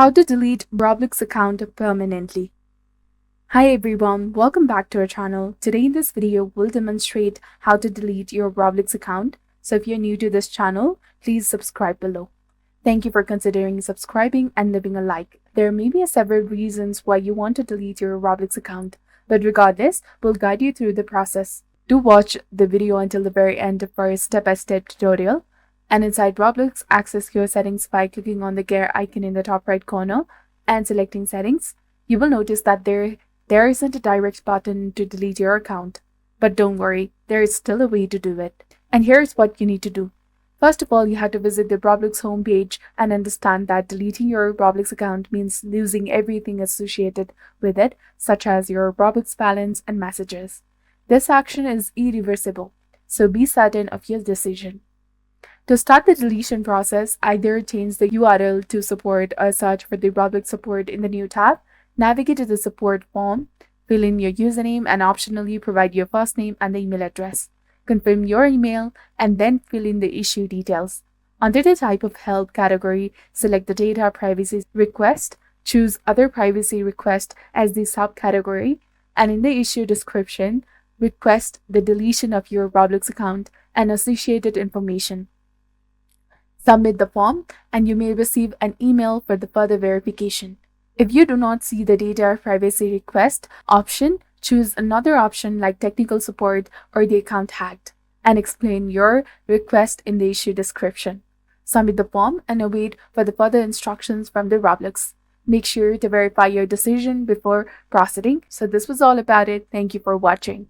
How to delete Roblox account permanently. Hi everyone, welcome back to our channel. Today in this video, we'll demonstrate how to delete your Roblox account. So if you're new to this channel, please subscribe below. Thank you for considering subscribing and leaving a like. There may be several reasons why you want to delete your Roblox account, but regardless, we'll guide you through the process. Do watch the video until the very end for a step-by-step tutorial. And inside Roblox, access your settings by clicking on the gear icon in the top right corner and selecting settings. You will notice that there isn't a direct button to delete your account. But don't worry, there is still a way to do it. And here's what you need to do. First of all, you have to visit the Roblox homepage and understand that deleting your Roblox account means losing everything associated with it, such as your Roblox balance and messages. This action is irreversible, so be certain of your decision. To start the deletion process, either change the URL to support or search for the Roblox support in the new tab, navigate to the support form, fill in your username and optionally provide your first name and the email address. Confirm your email and then fill in the issue details. Under the type of help category, select the data privacy request, choose other privacy request as the subcategory, and in the issue description, request the deletion of your Roblox account and associated information. Submit the form and you may receive an email for the further verification. If you do not see the data privacy request option, choose another option like technical support or the account hacked and explain your request in the issue description. Submit the form and await for the further instructions from the Roblox. Make sure to verify your decision before proceeding. So this was all about it. Thank you for watching.